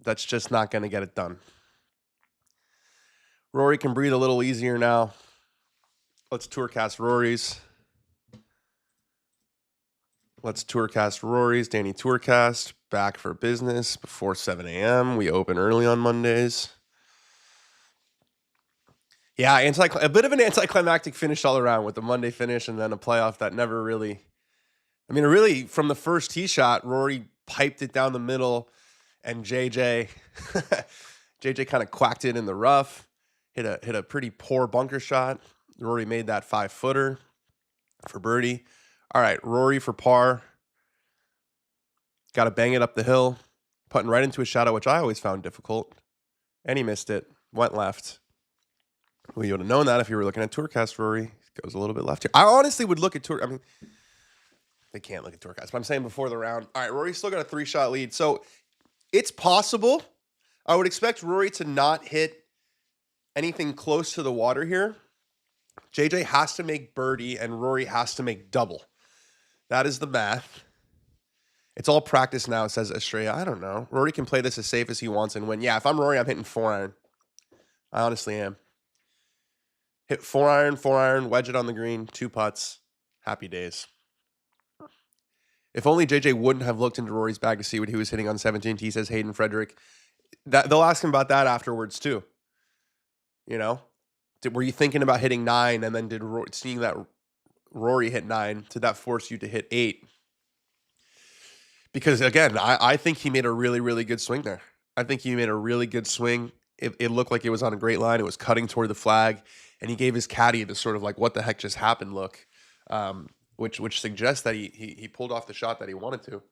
That's just not going to get it done. Rory can breathe a little easier now. Let's Tourcast Rory's. Danny Tourcast, back for business before 7 a.m. We open early on Mondays. Yeah, a bit of an anticlimactic finish all around with the Monday finish and then a playoff that never really... really, from the first tee shot, Rory piped it down the middle, and JJ kind of quacked it in the rough, hit a pretty poor bunker shot. Rory made that 5-footer for birdie. All right, Rory for par. Got to bang it up the hill, putting right into a shadow, which I always found difficult. And he missed it, went left. Well, you would have known that if you were looking at Tourcast. Rory goes a little bit left here. I honestly would look at Tour. They can't look at Tourcast, but I'm saying before the round. All right, Rory's still got a 3-shot lead. So it's possible. I would expect Rory to not hit anything close to the water here. JJ has to make birdie and Rory has to make double. That is the math. It's all practice now, says Estrella. I don't know. Rory can play this as safe as he wants and win. Yeah, if I'm Rory, I'm hitting 4-iron. I honestly am. Hit 4-iron, wedge it on the green, 2 putts. Happy days. If only JJ wouldn't have looked into Rory's bag to see what he was hitting on 17th. He says Hayden Frederick. They'll ask him about that afterwards too. You know? Were you thinking about hitting 9 and then seeing that Rory hit 9, did that force you to hit 8? Because again, I think he made a really, really good swing there. I think he made a really good swing. It looked like it was on a great line. It was cutting toward the flag. And he gave his caddy the sort of like, what the heck just happened look. Which suggests that he pulled off the shot that he wanted to.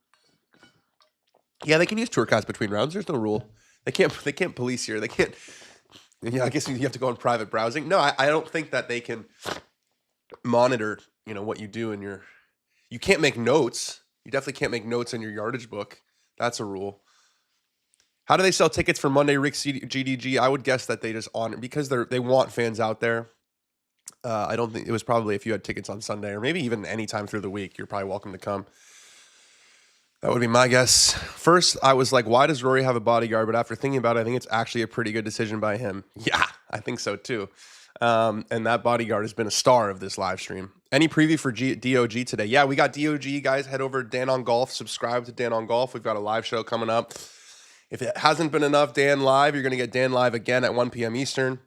Yeah, they can use Tourcast between rounds. There's no rule. They can't police here. They can't. Yeah, I guess you have to go on private browsing. No, I don't think that they can monitor, what you do in your... You can't make notes. You definitely can't make notes in your yardage book. That's a rule. How do they sell tickets for Monday Rick's GDG? I would guess that they just honor... Because they want fans out there. I don't think... It was probably if you had tickets on Sunday or maybe even any time through the week, you're probably welcome to come. That would be my guess. First, I was like, why does Rory have a bodyguard? But after thinking about it, I think it's actually a pretty good decision by him. Yeah, I think so too. And that bodyguard has been a star of this live stream. Any preview for DOG today? Yeah, we got DOG, guys. Head over to Dan on Golf. Subscribe to Dan on Golf. We've got a live show coming up. If it hasn't been enough Dan Live, you're going to get Dan Live again at 1 p.m. Eastern.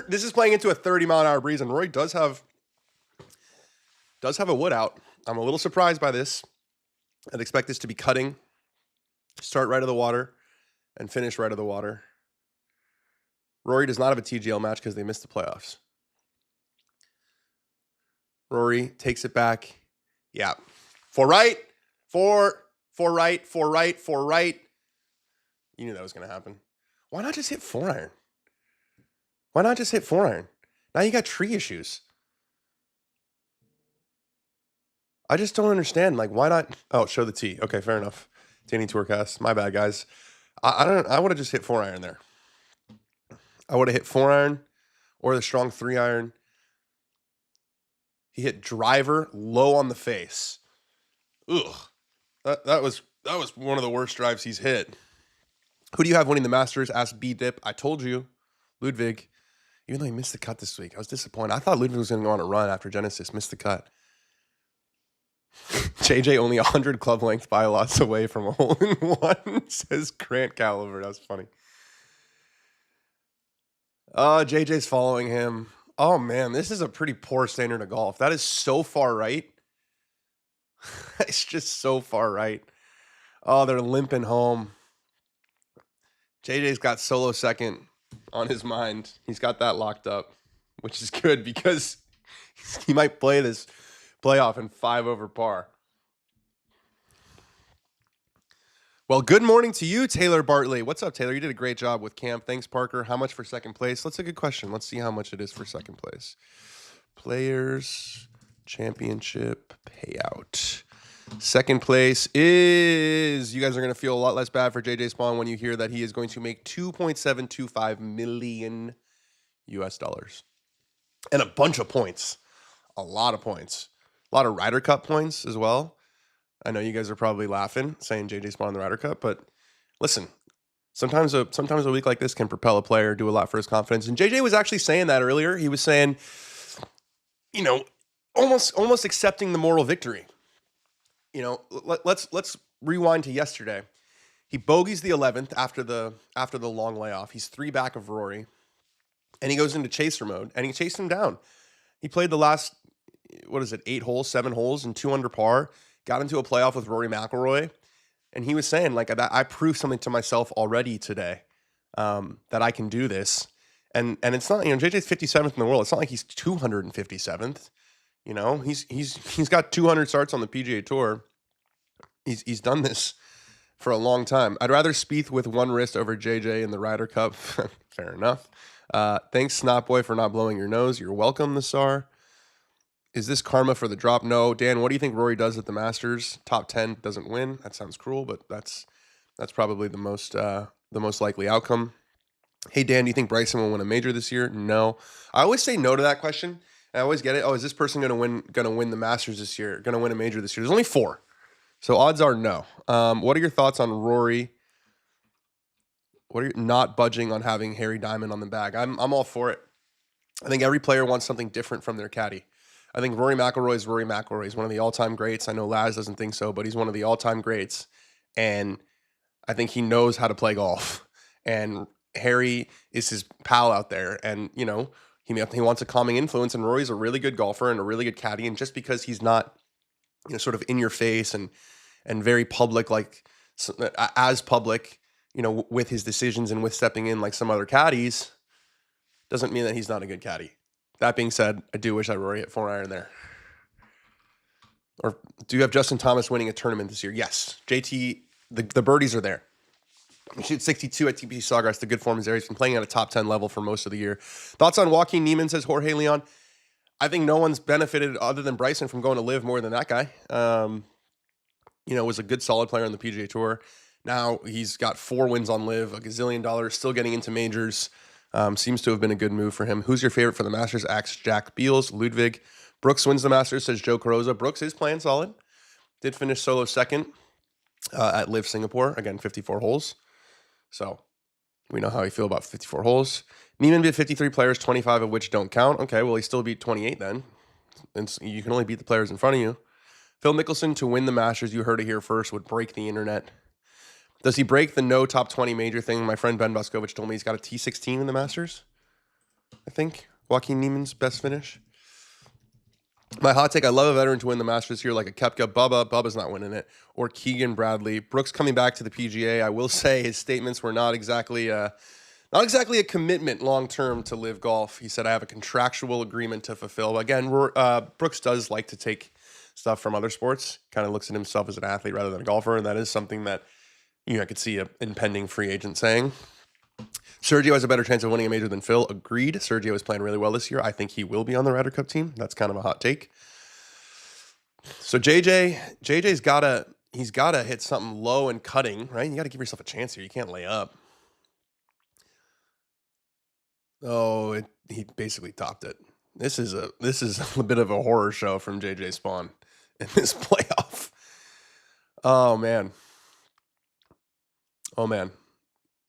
This is playing into a 30-mile-an-hour breeze, and Rory does have a wood out. I'm a little surprised by this. I'd expect this to be cutting, start right of the water, and finish right of the water. Rory does not have a TGL match because they missed the playoffs. Rory takes it back. Yeah. For right. You knew that was going to happen. Why not just hit 4-iron? Now you got tree issues. I just don't understand. Like, why not? Oh, show the tee. Okay, fair enough. Danny Tourcast. My bad, guys. I would have just hit 4-iron there. I would have hit 4-iron or the strong 3-iron. He hit driver low on the face. Ugh. That was one of the worst drives he's hit. Who do you have winning the Masters? Asked B-Dip. I told you. Ludwig. Even though he missed the cut this week, I was disappointed. I thought Ludwig was going to go on a run after Genesis. Missed the cut. JJ only 100 club length by lots away from a hole-in-one, says Grant Caliber. That's funny. Oh, JJ's following him. Oh, man, this is a pretty poor standard of golf. That is so far right. It's just so far right. Oh, they're limping home. JJ's got solo second on his mind. He's got that locked up, which is good because he might play this playoff in 5 over par. Well, good morning to you, Taylor Bartley. What's up, Taylor? You did a great job with camp. Thanks, Parker. How much for second place? That's a good question. Let's see how much it is for second place. Players Championship payout. Second place is, you guys are going to feel a lot less bad for JJ Spawn when you hear that he is going to make $2.725 million US dollars. And a bunch of points. A lot of points. A lot of Ryder Cup points as well. I know you guys are probably laughing, saying JJ Spawn in the Ryder Cup, but listen, sometimes a week like this can propel a player, do a lot for his confidence. And JJ was actually saying that earlier. He was saying, you know, almost accepting the moral victory. You know, let's rewind to yesterday. He bogeys the 11th after the long layoff. He's 3 back of Rory, and he goes into chaser mode, and he chased him down. He played the last, 7 holes, and 2 under par. Got into a playoff with Rory McIlroy, and he was saying, like, I proved something to myself already today, that I can do this. And it's not, JJ's 57th in the world. It's not like he's 257th. You know, he's got 200 starts on the PGA Tour. He's done this for a long time. I'd rather Spieth with 1 wrist over JJ in the Ryder Cup. Fair enough. Thanks, Snotboy, for not blowing your nose. You're welcome, Nassar. Is this karma for the drop? No. Dan, what do you think Rory does at the Masters? Top 10 doesn't win. That sounds cruel, but that's probably the most likely outcome. Hey, Dan, do you think Bryson will win a major this year? No. I always say no to that question. I always get it. Oh, is this person going to win the Masters this year? Going to win a major this year? There's only 4. So odds are no. What are your thoughts on Rory? What are you not budging on having Harry Diamond on the bag? I'm all for it. I think every player wants something different from their caddy. I think Rory McIlroy is Rory McIlroy. He's one of the all-time greats. I know Laz doesn't think so, but he's one of the all-time greats. And I think he knows how to play golf. And Harry is his pal out there. And, you know, he wants a calming influence. And Rory's a really good golfer and a really good caddy. And just because he's not, you know, sort of in your face and very public, like as public, you know, with his decisions and with stepping in like some other caddies, doesn't mean that he's not a good caddy. That being said, I do wish I Rory at 4-iron there. Or do you have Justin Thomas winning a tournament this year? Yes. JT, the birdies are there. He shoots 62 at TPC Sawgrass. The good form is there. He's been playing at a top 10 level for most of the year. Thoughts on Joaquin Niemann, says Jorge Leon. I think no one's benefited other than Bryson from going to live more than that guy. You know, was a good solid player on the PGA Tour. Now he's got 4 wins on live, a gazillion dollars, still getting into majors. Seems to have been a good move for him. Who's your favorite for the Masters? Axe Jack Beals, Ludwig. Brooks wins the Masters, says Joe Carosa. Brooks is playing solid. Did finish solo second at Live Singapore. Again, 54 holes. So we know how you feel about 54 holes. Neiman beat 53 players, 25 of which don't count. Okay, well, he still beat 28 then. And so you can only beat the players in front of you. Phil Mickelson to win the Masters, you heard it here first, would break the internet. Does he break the no top 20 major thing? My friend Ben Boscovich told me he's got a T16 in the Masters. I think. Joaquin Niemann's best finish. My hot take, I love a veteran to win the Masters here, like a Koepka. Bubba's not winning it. Or Keegan Bradley. Brooks coming back to the PGA. I will say his statements were not exactly a commitment long-term to live golf. He said, I have a contractual agreement to fulfill. Again, Brooks does like to take stuff from other sports. Kind of looks at himself as an athlete rather than a golfer, and that is something that I could see an impending free agent saying. Sergio has a better chance of winning a major than Phil. Agreed. Sergio is playing really well this year. I think he will be on the Ryder Cup team. That's kind of a hot take. So JJ's got to hit something low and cutting, right? You got to give yourself a chance here. You can't lay up. Oh, he basically topped it. This is a bit of a horror show from JJ Spawn in this playoff. Oh man.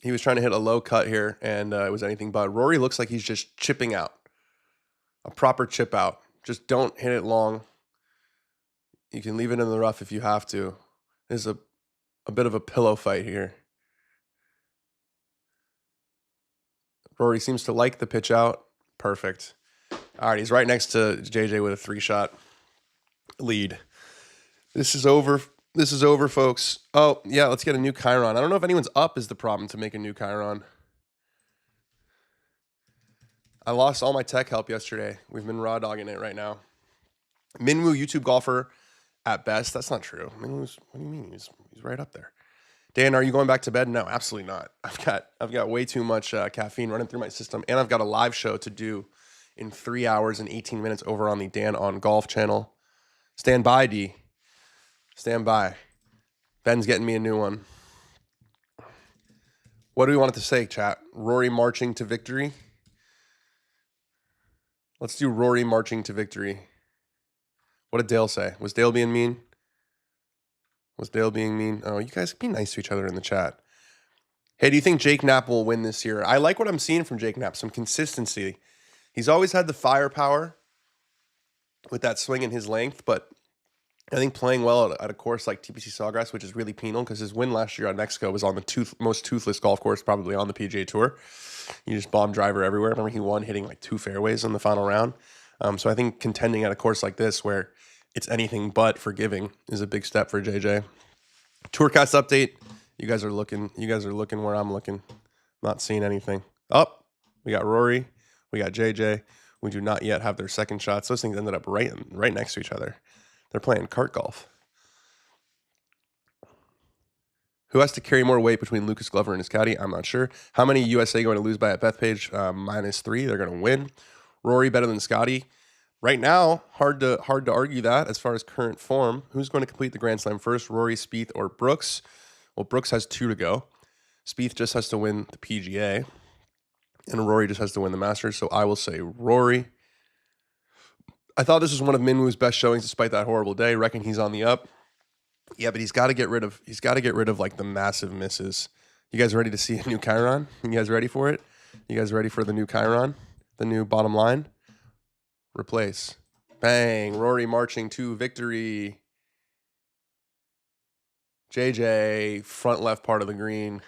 He was trying to hit a low cut here, and it was anything but. Rory looks like he's just chipping out. A proper chip out. Just don't hit it long. You can leave it in the rough if you have to. There's a bit of a pillow fight here. Rory seems to like the pitch out. Perfect. All right, he's right next to JJ with a 3-shot lead. This is over. This is over, folks. Oh, yeah, let's get a new Chiron. I don't know if anyone's up is the problem to make a new Chiron. I lost all my tech help yesterday. We've been raw dogging it right now. Minwoo, YouTube golfer at best. That's not true. Minwoo's, what do you mean? He's right up there. Dan, are you going back to bed? No, absolutely not. I've got way too much caffeine running through my system, and I've got a live show to do in 3 hours and 18 minutes over on the Dan on Golf channel. Stand by, D. Stand by. Ben's getting me a new one. What do we want it to say, chat? Rory marching to victory? Let's do Rory marching to victory. What did Dale say? Was Dale being mean? Was Dale being mean? Oh, you guys be nice to each other in the chat. Hey, do you think Jake Knapp will win this year? I like what I'm seeing from Jake Knapp. Some consistency. He's always had the firepower with that swing and his length, but I think playing well at a course like TPC Sawgrass, which is really penal because his win last year on Mexico was on the most toothless golf course probably on the PGA Tour. You just bomb driver everywhere. Remember, he won hitting like 2 fairways in the final round. So I think contending at a course like this where it's anything but forgiving is a big step for JJ. Tourcast update. You guys are looking where I'm looking. Not seeing anything. We got Rory. We got JJ. We do not yet have their second shots. Those things ended up right next to each other. They're playing cart golf. Who has to carry more weight between Lucas Glover and his caddy? I'm not sure. How many USA going to lose by at Bethpage? -3. They're going to win. Rory better than Scotty. Right now, hard to argue that as far as current form. Who's going to complete the Grand Slam first? Rory, Spieth, or Brooks? Well, Brooks has 2 to go. Spieth just has to win the PGA. And Rory just has to win the Masters. So I will say Rory. I thought this was one of Minwoo's best showings despite that horrible day. Reckon he's on the up. Yeah, but he's got to get rid of like the massive misses. You guys ready to see a new Chiron? You guys ready for it? You guys ready for the new Chiron? The new bottom line? Replace. Bang. Rory marching to victory. JJ, front left part of the green.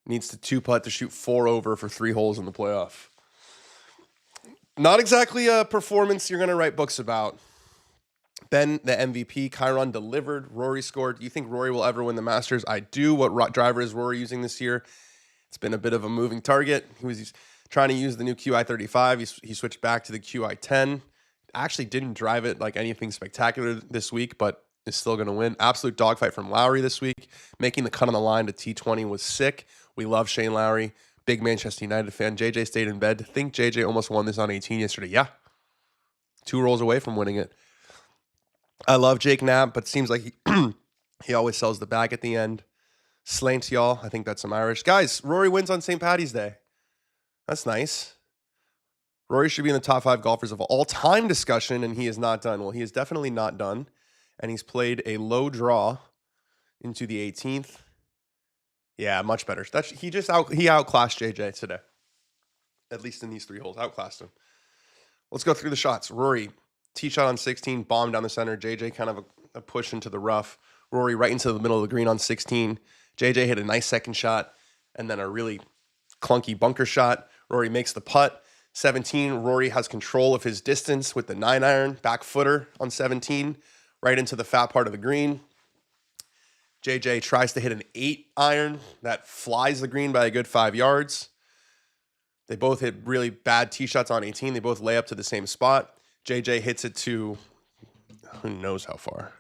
Needs to 2-putt to shoot 4 over for 3 holes in the playoff. Not exactly a performance you're going to write books about. Ben, the MVP. Chiron delivered. Rory scored. Do you think Rory will ever win the Masters? I do. What driver is Rory using this year? It's been a bit of a moving target. He was trying to use the new QI35. He switched back to the QI10. Actually didn't drive it like anything spectacular this week, but is still going to win. Absolute dogfight from Lowry this week. Making the cut on the line to T20 was sick. We love Shane Lowry. Big Manchester United fan. JJ stayed in bed. To think JJ almost won this on 18 yesterday. Yeah. 2 rolls away from winning it. I love Jake Knapp, but it seems like he always sells the bag at the end. Slaint, y'all. I think that's some Irish. Guys, Rory wins on St. Paddy's Day. That's nice. Rory should be in the top 5 golfers of all time discussion, and he is not done. Well, he is definitely not done, and he's played a low draw into the 18th. Yeah, much better. He outclassed JJ today, at least in these 3 holes. Outclassed him. Let's go through the shots. Rory, tee shot on 16, bomb down the center. JJ kind of a push into the rough. Rory right into the middle of the green on 16. JJ hit a nice second shot, and then a really clunky bunker shot. Rory makes the putt. 17, Rory has control of his distance with the 9-iron, back footer on 17, right into the fat part of the green. JJ tries to hit an 8-iron that flies the green by a good 5 yards. They both hit really bad tee shots on 18. They both lay up to the same spot. JJ hits it to who knows how far.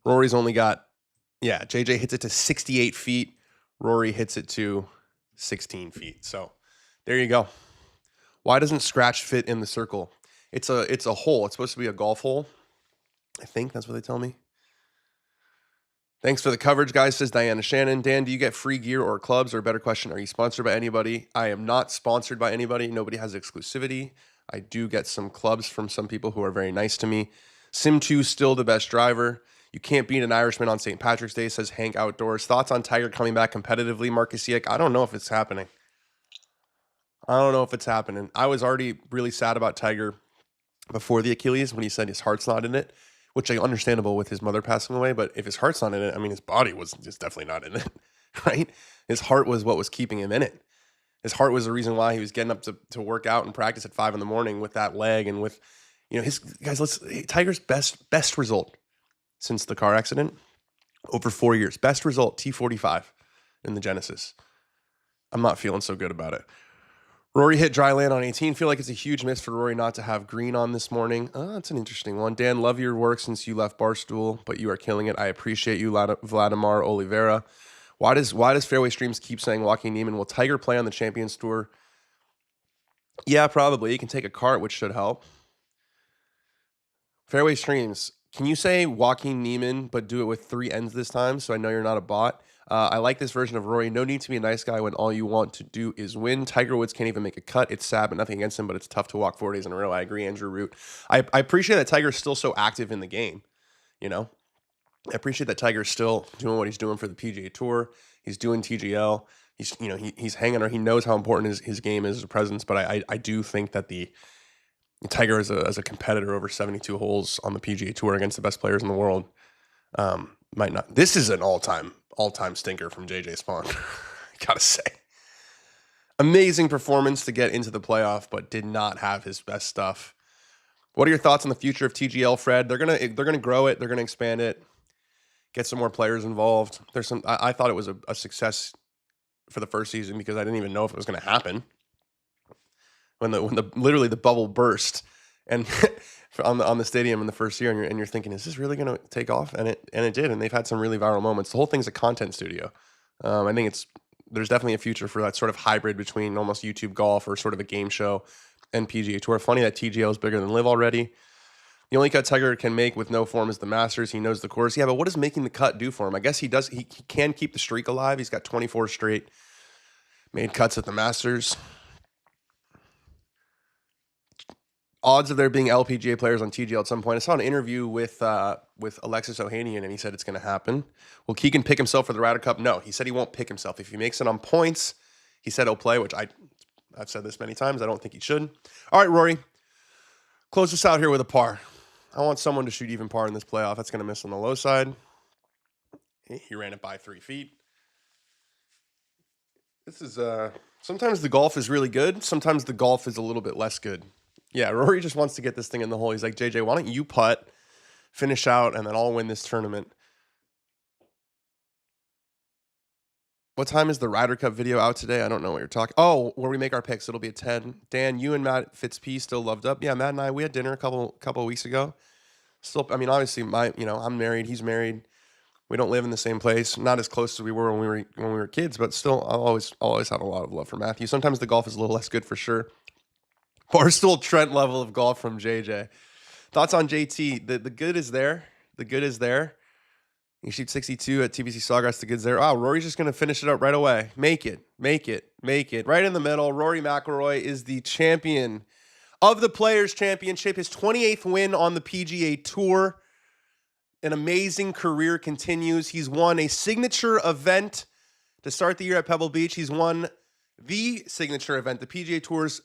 Rory's only got, JJ hits it to 68 feet. Rory hits it to 16 feet. So there you go. Why doesn't scratch fit in the circle? It's a hole. It's supposed to be a golf hole. I think that's what they tell me. Thanks for the coverage, guys, says Diana Shannon. Dan, do you get free gear or clubs? Or a better question, are you sponsored by anybody? I am not sponsored by anybody. Nobody has exclusivity. I do get some clubs from some people who are very nice to me. Sim2 still the best driver. You can't beat an Irishman on St. Patrick's Day, says Hank Outdoors. Thoughts on Tiger coming back competitively, Marcus Siak? I don't know if it's happening. I was already really sad about Tiger before the Achilles when he said his heart's not in it, which is understandable with his mother passing away. But if his heart's not in it, I mean, his body was just definitely not in it, right? His heart was what was keeping him in it. His heart was the reason why he was getting up to work out and practice at 5 a.m. with that leg and with, his guys. Tiger's best result since the car accident over 4 years. Best result T45 in the Genesis. I'm not feeling so good about it. Rory hit dry land on 18. Feel like it's a huge miss for Rory not to have green on this morning. That's an interesting one. Dan, love your work since you left Barstool, but you are killing it. I appreciate you, Vladimir Oliveira. Why does Fairway Streams keep saying Joaquin Niemann? Will Tiger play on the Champions Tour? Yeah, probably. He can take a cart, which should help. Fairway Streams, can you say Joaquin Niemann, but do it with 3 N's this time so I know you're not a bot? I like this version of Rory. No need to be a nice guy when all you want to do is win. Tiger Woods can't even make a cut. It's sad, but nothing against him, but it's tough to walk 4 days in a row. I agree, Andrew Root. I appreciate that Tiger's still so active in the game, I appreciate that Tiger's still doing what he's doing for the PGA Tour. He's doing TGL. He's hanging or he knows how important his game is as a presence, but I do think that the Tiger as a competitor over 72 holes on the PGA Tour against the best players in the world might not. This is an all-time stinker from JJ Spawn. Gotta say. Amazing performance to get into the playoff, but did not have his best stuff. What are your thoughts on the future of TGL, Fred? They're gonna grow it. They're gonna expand it. Get some more players involved. I thought it was a success for the first season because I didn't even know if it was going to happen. When literally the bubble burst and on the stadium in the first year, and you're thinking, is this really going to take off? And it did, and they've had some really viral moments. The whole thing's a content studio. I think there's definitely a future for that sort of hybrid between almost YouTube golf or sort of a game show and PGA Tour. Funny that TGL is bigger than Live already. The only cut Tiger can make with no form is the Masters. He knows the course. Yeah, but what does making the cut do for him? I guess he does. He can keep the streak alive. He's got 24 straight made cuts at the Masters. Odds of there being LPGA players on TGL at some point. I saw an interview with Alexis Ohanian, and he said it's going to happen. Will Keegan pick himself for the Ryder Cup? No, he said he won't pick himself. If he makes it on points, he said he'll play, which I've said this many times. I don't think he should. All right, Rory, close this out here with a par. I want someone to shoot even par in this playoff. That's going to miss on the low side. He ran it by 3 feet. This is sometimes the golf is really good. Sometimes the golf is a little bit less good. Yeah, Rory just wants to get this thing in the hole. He's like, JJ, why don't you putt, finish out, and then I'll win this tournament. What time is the Ryder Cup video out today? I don't know what you're talking. Oh, where we make our picks. It'll be at 10. Dan, you and Matt Fitzp still loved up. Yeah, Matt and I, we had dinner a couple of weeks ago. Still, I mean, obviously, I'm married. He's married. We don't live in the same place. Not as close as we were when we were kids, but still, I'll always have a lot of love for Matthew. Sometimes the golf is a little less good for sure. Barstool Trent level of golf from JJ. Thoughts on JT? The good is there. The good is there. You shoot 62 at TBC Sawgrass. The good's there. Oh, Rory's just going to finish it up right away. Make it. Right in the middle. Rory McIlroy is the champion of the Players' Championship. His 28th win on the PGA Tour. An amazing career continues. He's won a signature event to start the year at Pebble Beach. He's won the signature event, the PGA Tour's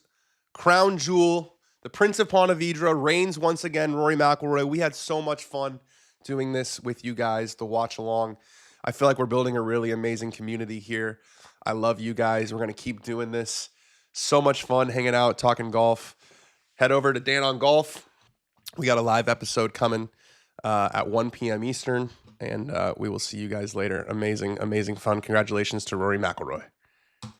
crown jewel. The Prince of Ponte Vedra reigns once again, Rory McIlroy. We had so much fun doing this with you guys to watch along. I feel like we're building a really amazing community here. I love you guys. We're going to keep doing this. So much fun hanging out, talking golf. Head over to Dan on Golf. We got a live episode coming at 1 p.m. Eastern, and we will see you guys later. Amazing, amazing fun. Congratulations to Rory McIlroy.